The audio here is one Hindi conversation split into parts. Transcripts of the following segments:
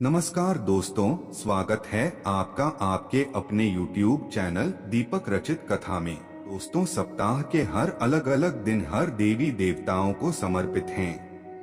नमस्कार दोस्तों, स्वागत है आपका आपके अपने YouTube चैनल दीपक रचित कथा में। दोस्तों, सप्ताह के हर अलग अलग दिन हर देवी देवताओं को समर्पित हैं।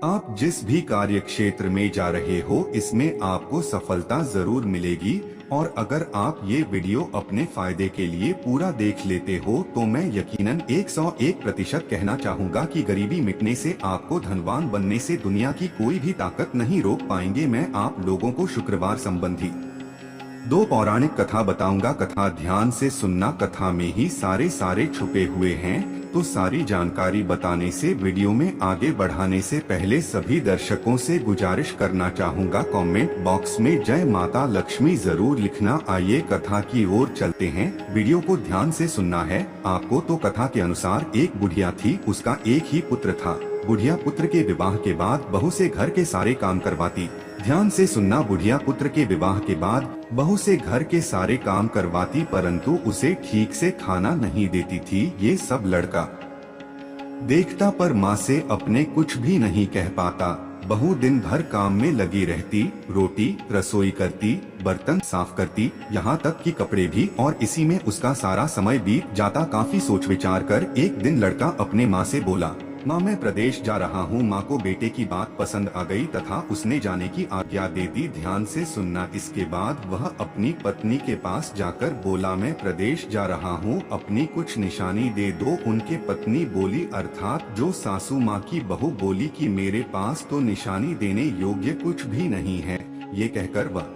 आप जिस भी कार्य क्षेत्र में जा रहे हो, इसमें आपको सफलता जरूर मिलेगी। और अगर आप ये वीडियो अपने फायदे के लिए पूरा देख लेते हो तो मैं यकीनन 101% कहना चाहूँगा कि गरीबी मिटने से आपको धनवान बनने से दुनिया की कोई भी ताकत नहीं रोक पाएंगे। मैं आप लोगों को शुक्रवार संबंधी 2 पौराणिक कथा बताऊंगा। कथा ध्यान से सुनना, कथा में ही सारे छुपे हुए हैं। तो सारी जानकारी बताने से, वीडियो में आगे बढ़ाने से पहले सभी दर्शकों से गुजारिश करना चाहूँगा, कमेंट बॉक्स में जय माता लक्ष्मी जरूर लिखना। आइए कथा की ओर चलते हैं। वीडियो को ध्यान से सुनना है आपको। तो कथा के अनुसार एक बुढ़िया थी, उसका एक ही पुत्र था। बुढ़िया पुत्र के विवाह के बाद बहू से घर के सारे काम करवाती। ध्यान से सुनना, बुढ़िया पुत्र के विवाह के बाद बहू से घर के सारे काम करवाती, परंतु उसे ठीक से खाना नहीं देती थी। ये सब लड़का देखता पर माँ से अपने कुछ भी नहीं कह पाता। बहू दिन भर काम में लगी रहती, रोटी रसोई करती, बर्तन साफ करती, यहाँ तक कि कपड़े भी, और इसी में उसका सारा समय बीत जाता। काफी सोच विचार कर एक दिन लड़का अपने माँ से बोला, माँ मैं प्रदेश जा रहा हूँ। माँ को बेटे की बात पसंद आ गई तथा उसने जाने की आज्ञा दे दी। ध्यान से सुनना, इसके बाद वह अपनी पत्नी के पास जाकर बोला, मैं प्रदेश जा रहा हूँ, अपनी कुछ निशानी दे दो। उनके पत्नी बोली, अर्थात जो सासू माँ की बहू बोली कि मेरे पास तो निशानी देने योग्य कुछ भी नहीं है। ये कहकर वह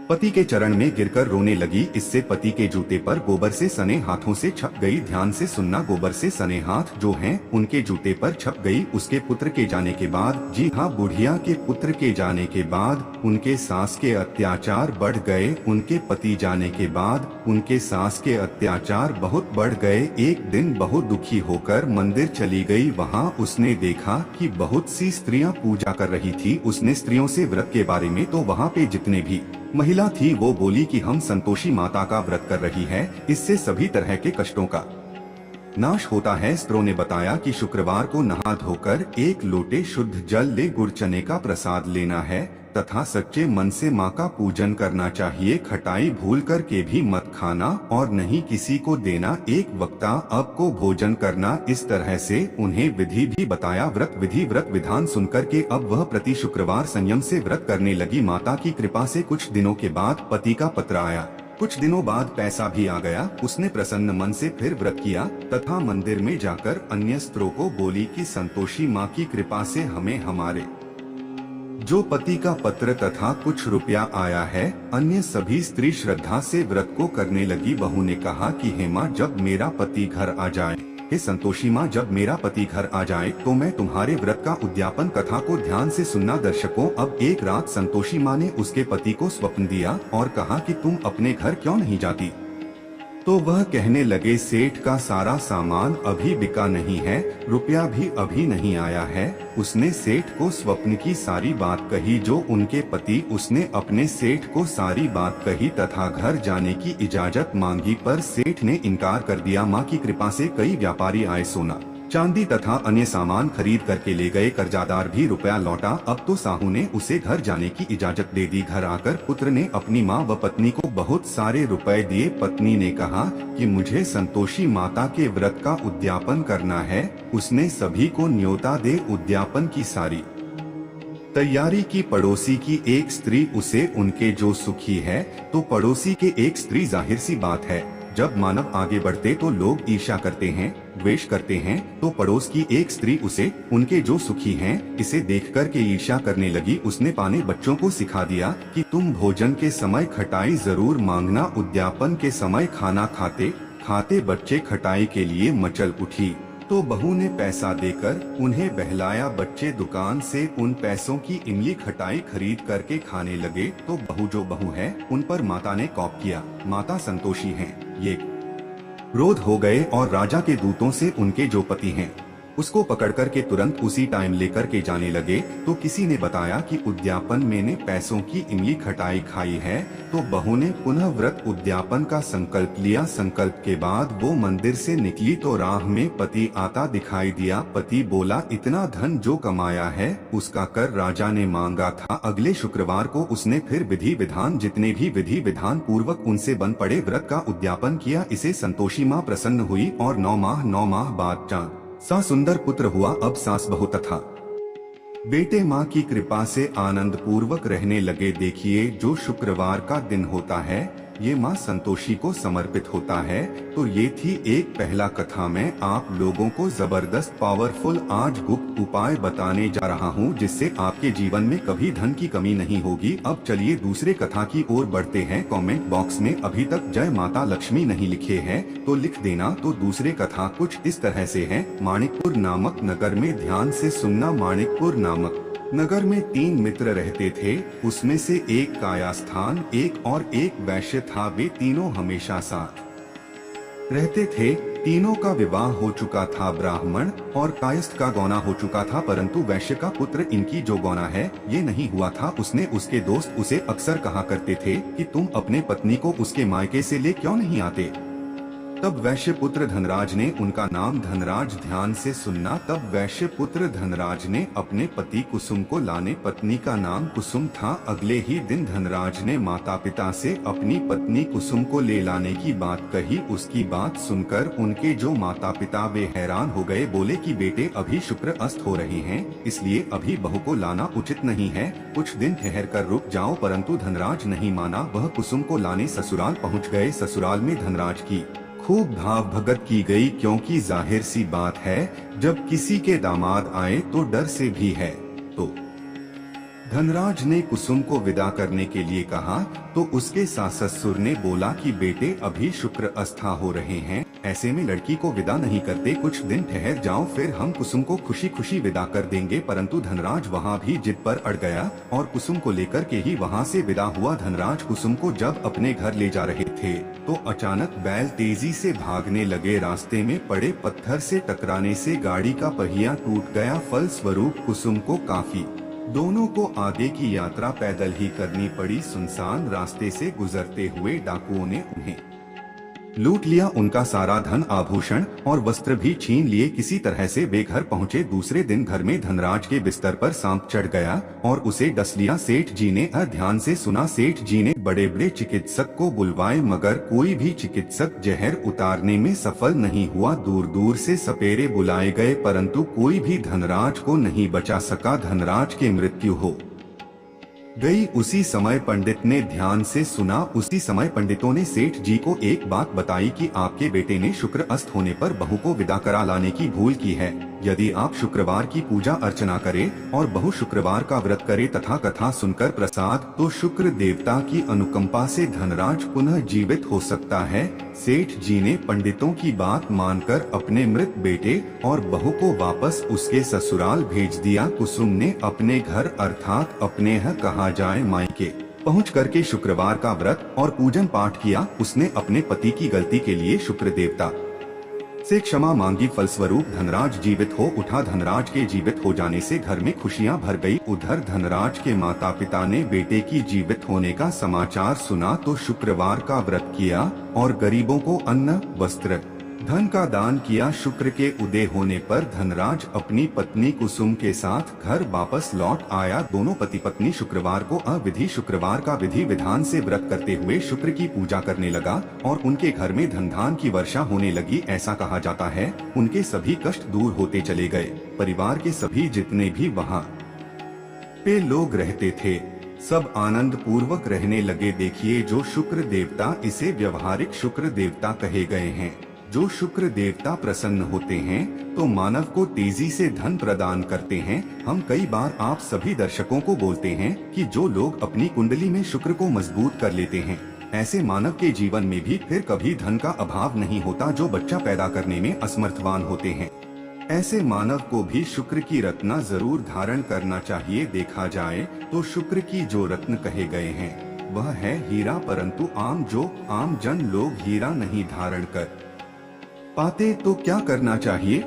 पति के चरण में गिरकर रोने लगी। इससे पति के जूते पर गोबर से सने हाथों से छप गई। ध्यान से सुनना, गोबर से सने हाथ जो हैं उनके जूते पर छप गई। उसके पुत्र के जाने के बाद, जी हाँ, बुढ़िया के पुत्र के जाने के बाद उनके सास के अत्याचार बढ़ गए। उनके पति जाने के बाद उनके सास के अत्याचार बहुत बढ़ गए। एक दिन बहुत दुखी होकर मंदिर चली गई। वहाँ उसने देखा कि बहुत सी स्त्रियां पूजा कर रही थी। उसने स्त्रियों से व्रत के बारे में, तो वहाँ पे जितने भी महिला थी वो बोली कि हम संतोषी माता का व्रत कर रही है, इससे सभी तरह के कष्टों का नाश होता है। स्त्रों ने बताया कि शुक्रवार को नहा धोकर 1 लोटे शुद्ध जल ले गुड़ चने का प्रसाद लेना है तथा सच्चे मन से माँ का पूजन करना चाहिए। खटाई भूल कर के भी मत खाना और नहीं किसी को देना। एक वक्ता अब को भोजन करना। इस तरह से उन्हें विधि भी बताया। व्रत विधान सुनकर के अब वह प्रति शुक्रवार संयम से व्रत करने लगी। माता की कृपा से कुछ दिनों के बाद पति का पत्र आया। कुछ दिनों बाद पैसा भी आ गया। उसने प्रसन्न मन से फिर व्रत किया तथा मंदिर में जाकर अन्य स्त्रों को बोली कि संतोषी माँ की कृपा से हमें हमारे जो पति का पत्र तथा कुछ रुपया आया है। अन्य सभी स्त्री श्रद्धा से व्रत को करने लगी। बहू ने कहा कि हे माँ, जब मेरा पति घर आ जाए, हे संतोषी माँ, जब मेरा पति घर आ जाए तो मैं तुम्हारे व्रत का उद्यापन। कथा को ध्यान से सुनना दर्शकों। अब एक रात संतोषी माँ ने उसके पति को स्वप्न दिया और कहा कि तुम अपने घर क्यों नहीं जाती। तो वह कहने लगे, सेठ का सारा सामान अभी बिका नहीं है, रुपया भी अभी नहीं आया है। उसने सेठ को स्वप्न की सारी बात कही जो उनके पति। उसने अपने सेठ को सारी बात कही तथा घर जाने की इजाजत मांगी, पर सेठ ने इनकार कर दिया। माँ की कृपा से कई व्यापारी आए, सोना चांदी तथा अन्य सामान खरीद करके ले गए। कर्जादार भी रुपया लौटा। अब तो साहू ने उसे घर जाने की इजाजत दे दी। घर आकर पुत्र ने अपनी माँ व पत्नी को बहुत सारे रुपए दिए। पत्नी ने कहा कि मुझे संतोषी माता के व्रत का उद्यापन करना है। उसने सभी को न्योता दे उद्यापन की सारी तैयारी की। पड़ोसी की एक स्त्री उसे उनके जो सुखी है, तो पड़ोसी के एक स्त्री, जाहिर सी बात है, जब मानव आगे बढ़ते तो लोग ईर्ष्या करते हैं, द्वेष करते हैं। तो पड़ोस की एक स्त्री उसे उनके जो सुखी हैं, इसे देखकर के ईर्ष्या करने लगी। उसने पाने बच्चों को सिखा दिया कि तुम भोजन के समय खटाई जरूर मांगना। उद्यापन के समय खाना खाते खाते बच्चे खटाई के लिए मचल उठी। तो बहू ने पैसा देकर उन्हें बहलाया। बच्चे दुकान से उन पैसों की इमली खटाई खरीद करके खाने लगे। तो बहू जो बहू है, उन पर माता ने कौप किया। माता संतोषी हैं, ये क्रोध हो गए और राजा के दूतों से उनके जो पति हैं उसको पकड़कर के तुरंत उसी टाइम लेकर के जाने लगे तो किसी ने बताया कि उद्यापन मैंने पैसों की इमली खटाई खाई है। तो बहू ने पुनः व्रत उद्यापन का संकल्प लिया। संकल्प के बाद वो मंदिर से निकली तो राह में पति आता दिखाई दिया। पति बोला, इतना धन जो कमाया है उसका कर राजा ने मांगा था। अगले शुक्रवार को उसने फिर विधि विधान जितने भी विधि विधान पूर्वक उनसे बन पड़े व्रत का उद्यापन किया। इसे संतोषी माँ प्रसन्न हुई और 9 माह बाद चांद सा सुंदर पुत्र हुआ। अब सास बहू तथा बेटे माँ की कृपा से आनंद पूर्वक रहने लगे। देखिए, जो शुक्रवार का दिन होता है ये माँ संतोषी को समर्पित होता है। तो ये थी एक पहला कथा। मैं आप लोगों को जबरदस्त पावरफुल आज गुप्त उपाय बताने जा रहा हूँ जिससे आपके जीवन में कभी धन की कमी नहीं होगी। अब चलिए दूसरे कथा की ओर बढ़ते हैं। कमेंट बॉक्स में अभी तक जय माता लक्ष्मी नहीं लिखे हैं तो लिख देना। तो दूसरे कथा कुछ इस तरह से है। माणिकपुर नामक नगर में ध्यान से सुनना। माणिकपुर नामक नगर में 3 मित्र रहते थे। उसमें से एक कायास्थान, एक और एक वैश्य था। वे तीनों हमेशा साथ रहते थे। तीनों का विवाह हो चुका था। ब्राह्मण और कायस्थ का गौना हो चुका था, परंतु वैश्य का पुत्र इनकी जो गौना है ये नहीं हुआ था। उसने उसके दोस्त उसे अक्सर कहा करते थे कि तुम अपने पत्नी को उसके मायके से ले क्यों नहीं आते। तब वैश्य पुत्र धनराज ने, उनका नाम धनराज, ध्यान से सुनना, तब वैश्य पुत्र धनराज ने अपने पति कुसुम को लाने, पत्नी का नाम कुसुम था। अगले ही दिन धनराज ने माता पिता से अपनी पत्नी कुसुम को ले लाने की बात कही। उसकी बात सुनकर उनके जो माता पिता वे हैरान हो गए। बोले कि बेटे अभी शुक्र अस्त हो रहे हैं, इसलिए अभी बहू को लाना उचित नहीं है, कुछ दिन ठहर कर रुक जाओ। परंतु धनराज नहीं माना। वह कुसुम को लाने ससुराल पहुँच गए। ससुराल में धनराज की खूब भाव भगत की गई, क्योंकि जाहिर सी बात है जब किसी के दामाद आए तो डर से भी है। तो धनराज ने कुसुम को विदा करने के लिए कहा तो उसके सास ससुर ने बोला कि बेटे अभी शुक्र अस्था हो रहे हैं, ऐसे में लड़की को विदा नहीं करते, कुछ दिन ठहर जाओ फिर हम कुसुम को खुशी खुशी विदा कर देंगे। परंतु धनराज वहाँ भी जिद पर अड़ गया और कुसुम को लेकर के ही वहाँ से विदा हुआ। धनराज कुसुम को जब अपने घर ले जा रहे थे तो अचानक बैल तेजी से भागने लगे। रास्ते में पड़े पत्थर से टकराने से गाड़ी का पहिया टूट गया। फलस्वरूप कुसुम को काफी दोनों को आगे की यात्रा पैदल ही करनी पड़ी। सुनसान रास्ते से गुजरते हुए डाकुओं ने उन्हें लूट लिया। उनका सारा धन, आभूषण और वस्त्र भी छीन लिए। किसी तरह से वे घर पहुँचे। दूसरे दिन घर में धनराज के बिस्तर पर सांप चढ़ गया और उसे डस लिया। सेठ जी ने ध्यान से सुना। सेठ जी ने बड़े बड़े चिकित्सक को बुलवाए, मगर कोई भी चिकित्सक जहर उतारने में सफल नहीं हुआ। दूर दूर से सपेरे बुलाए गए, परंतु कोई भी धनराज को नहीं बचा सका। धनराज की मृत्यु हो गई। उसी समय पंडित ने ध्यान से सुना। उसी समय पंडितों ने सेठ जी को एक बात बताई कि आपके बेटे ने शुक्र अस्त होने पर बहू को विदा करा लाने की भूल की है। यदि आप शुक्रवार की पूजा अर्चना करें और बहू शुक्रवार का व्रत करे तथा कथा सुनकर प्रसाद, तो शुक्र देवता की अनुकंपा से धनराज पुनः जीवित हो सकता है। सेठ जी ने पंडितों की बात मानकर अपने मृत बेटे और बहू को वापस उसके ससुराल भेज दिया। कुसुम ने अपने घर अर्थात अपने कहा जाए मायके पहुँच करके शुक्रवार का व्रत और पूजन पाठ किया। उसने अपने पति की गलती के लिए शुक्र देवता से क्षमा मांगी। फलस्वरूप धनराज जीवित हो उठा। धनराज के जीवित हो जाने से घर में खुशियां भर गई। उधर धनराज के माता पिता ने बेटे की जीवित होने का समाचार सुना तो शुक्रवार का व्रत किया और गरीबों को अन्न, वस्त्र, धन का दान किया। शुक्र के उदय होने पर धनराज अपनी पत्नी कुसुम के साथ घर वापस लौट आया। दोनों पति पत्नी शुक्रवार को अविधि शुक्रवार का विधि विधान से व्रत करते हुए शुक्र की पूजा करने लगा और उनके घर में धन धान की वर्षा होने लगी। ऐसा कहा जाता है उनके सभी कष्ट दूर होते चले गए। परिवार के सभी जितने भी वहाँ पे लोग रहते थे सब आनंद पूर्वक रहने लगे। देखिए, जो शुक्र देवता, इसे व्यवहारिक शुक्र देवता कहे गए हैं। जो शुक्र देवता प्रसन्न होते हैं तो मानव को तेजी से धन प्रदान करते हैं। हम कई बार आप सभी दर्शकों को बोलते हैं कि जो लोग अपनी कुंडली में शुक्र को मजबूत कर लेते हैं, ऐसे मानव के जीवन में भी फिर कभी धन का अभाव नहीं होता। जो बच्चा पैदा करने में असमर्थवान होते हैं, ऐसे मानव को भी शुक्र की रत्ना जरूर धारण करना चाहिए। देखा जाए तो शुक्र की जो रत्न कहे गए हैं वह है हीरा, परंतु आम जन लोग हीरा नहीं धारण कर पाते। तो क्या करना चाहिए?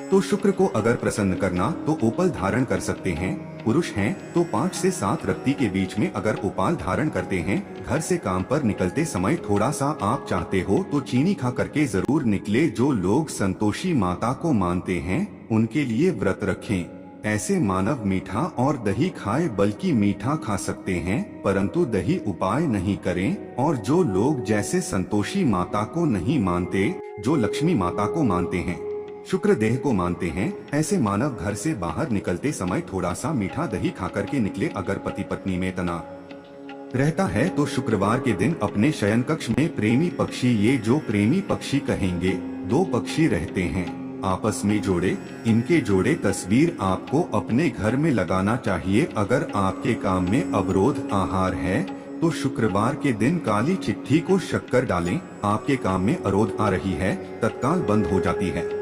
तो शुक्र को अगर प्रसन्न करना तो ओपल धारण कर सकते हैं। पुरुष हैं तो 5 से 7 रत्ती के बीच में अगर ओपाल धारण करते हैं। घर से काम पर निकलते समय थोड़ा सा आप चाहते हो तो चीनी खा करके जरूर निकले। जो लोग संतोषी माता को मानते हैं उनके लिए व्रत रखें। ऐसे मानव मीठा और दही खाए बल्कि मीठा खा सकते हैं परंतु दही उपाय नहीं करें। और जो लोग जैसे संतोषी माता को नहीं मानते, जो लक्ष्मी माता को मानते हैं, शुक्र देह को मानते हैं, ऐसे मानव घर से बाहर निकलते समय थोड़ा सा मीठा दही खाकर के निकले। अगर पति पत्नी में तनाव रहता है तो शुक्रवार के दिन अपने शयन कक्ष में प्रेमी पक्षी, ये जो प्रेमी पक्षी कहेंगे, 2 पक्षी रहते हैं आपस में जोड़े, इनके जोड़े तस्वीर आपको अपने घर में लगाना चाहिए। अगर आपके काम में अवरोध आहार है तो शुक्रवार के दिन काली चिट्ठी को शक्कर डालें। आपके काम में अवरोध आ रही है तत्काल बंद हो जाती है।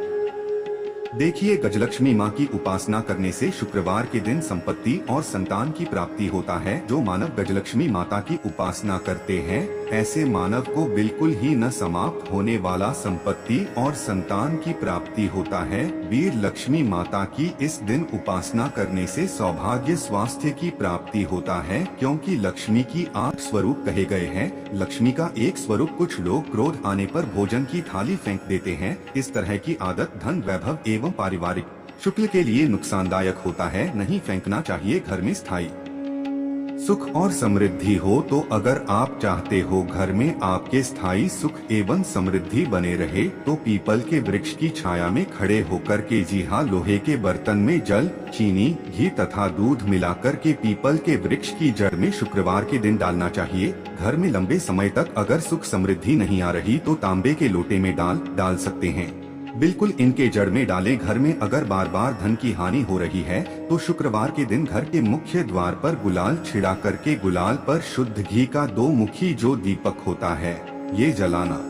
देखिए, गजलक्ष्मी माँ की उपासना करने से शुक्रवार के दिन संपत्ति और संतान की प्राप्ति होता है। जो मानव गजलक्ष्मी माता की उपासना करते हैं ऐसे मानव को बिल्कुल ही न समाप्त होने वाला संपत्ति और संतान की प्राप्ति होता है। वीर लक्ष्मी माता की इस दिन उपासना करने से सौभाग्य स्वास्थ्य की प्राप्ति होता है, क्योंकि लक्ष्मी की 8 स्वरूप कहे गए हैं। लक्ष्मी का एक स्वरूप कुछ लोग क्रोध आने पर भोजन की थाली फेंक देते हैं। इस तरह की आदत धन वैभव एवं पारिवारिक शुक्ल के लिए नुकसानदायक होता है, नहीं फेंकना चाहिए। घर में स्थायी सुख और समृद्धि हो तो अगर आप चाहते हो घर में आपके स्थायी सुख एवं समृद्धि बने रहे तो पीपल के वृक्ष की छाया में खड़े होकर के, जी हाँ, लोहे के बर्तन में जल, चीनी, घी तथा दूध मिलाकर के पीपल के वृक्ष की जड़ में शुक्रवार के दिन डालना चाहिए। घर में लंबे समय तक अगर सुख समृद्धि नहीं आ रही तो तांबे के लोटे में डाल सकते हैं। बिल्कुल इनके जड़ में डालें। घर में अगर बार बार धन की हानि हो रही है तो शुक्रवार के दिन घर के मुख्य द्वार पर गुलाल छिड़ा करके गुलाल पर शुद्ध घी का 2 मुखी जो दीपक होता है ये जलाना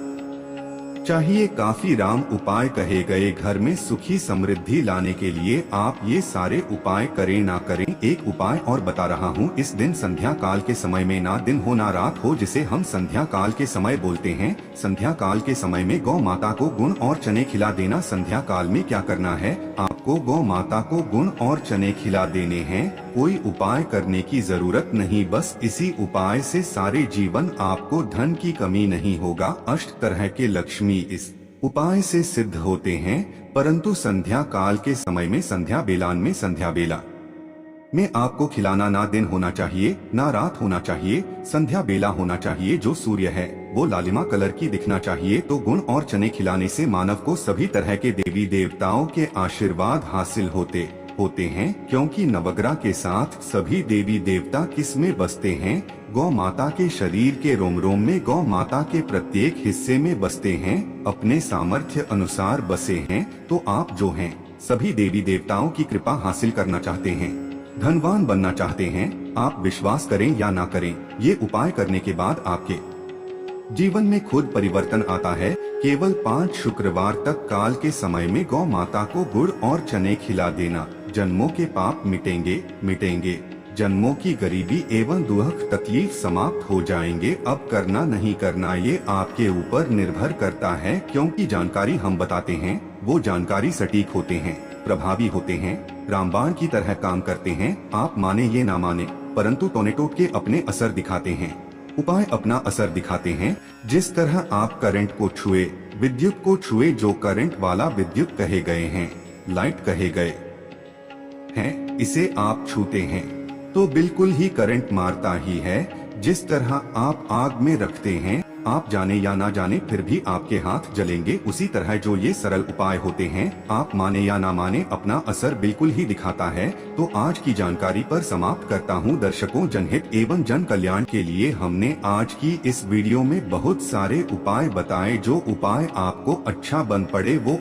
चाहिए। काफी राम उपाय कहे गए घर में सुखी समृद्धि लाने के लिए। आप ये सारे उपाय करें ना करें, एक उपाय और बता रहा हूँ। इस दिन संध्या काल के समय में ना दिन हो ना रात हो, जिसे हम संध्या काल के समय बोलते हैं। संध्या काल के समय में गौ माता को गुण और चने खिला देना। संध्या काल में क्या करना है, आपको गौ माता को गुण और चने खिला देने हैं। कोई उपाय करने की जरूरत नहीं, बस इसी उपाय से सारे जीवन आपको धन की कमी नहीं होगा। 8 तरह के लक्ष्मी इस उपाय से सिद्ध होते हैं, परंतु संध्या काल के समय में संध्या बेला में आपको खिलाना ना दिन होना चाहिए ना रात होना चाहिए, संध्या बेला होना चाहिए। जो सूर्य है वो लालिमा कलर की दिखना चाहिए। तो गुण और चने खिलाने से मानव को सभी तरह के देवी देवताओं के आशीर्वाद हासिल होते हैं, क्योंकि नवग्रह के साथ सभी देवी देवता किसमें बसते हैं, गौ माता के शरीर के रोम रोम में, गौ माता के प्रत्येक हिस्से में बसते हैं, अपने सामर्थ्य अनुसार बसे हैं। तो आप जो हैं सभी देवी देवताओं की कृपा हासिल करना चाहते हैं, धनवान बनना चाहते हैं, आप विश्वास करें या ना करें, ये उपाय करने के बाद आपके जीवन में खुद परिवर्तन आता है। केवल 5 शुक्रवार तक काल के समय में गौ माता को गुड़ और चने खिला देना, जन्मों के पाप मिटेंगे, जन्मों की गरीबी एवं दुख तकलीफ समाप्त हो जाएंगे। अब करना नहीं करना ये आपके ऊपर निर्भर करता है, क्योंकि जानकारी हम बताते हैं वो जानकारी सटीक होते हैं, प्रभावी होते हैं, रामबाण की तरह काम करते हैं। आप माने ये ना माने, परंतु टोनेटोट के अपने असर दिखाते हैं, उपाय अपना असर दिखाते हैं। जिस तरह आप करंट को छुए, विद्युत को छुए, जो करंट वाला विद्युत कहे गए हैं, लाइट कहे गए हैं, इसे आप छूते हैं तो बिल्कुल ही करंट मारता ही है। जिस तरह आप आग में रखते हैं, आप जाने या ना जाने फिर भी आपके हाथ जलेंगे, उसी तरह जो ये सरल उपाय होते हैं, आप माने या ना माने, अपना असर बिल्कुल ही दिखाता है। तो आज की जानकारी पर समाप्त करता हूँ। दर्शकों, जनहित एवं जन कल्याण के लिए हमने आज की इस वीडियो में बहुत सारे उपाय बताए। जो उपाय आपको अच्छा बन पड़े वो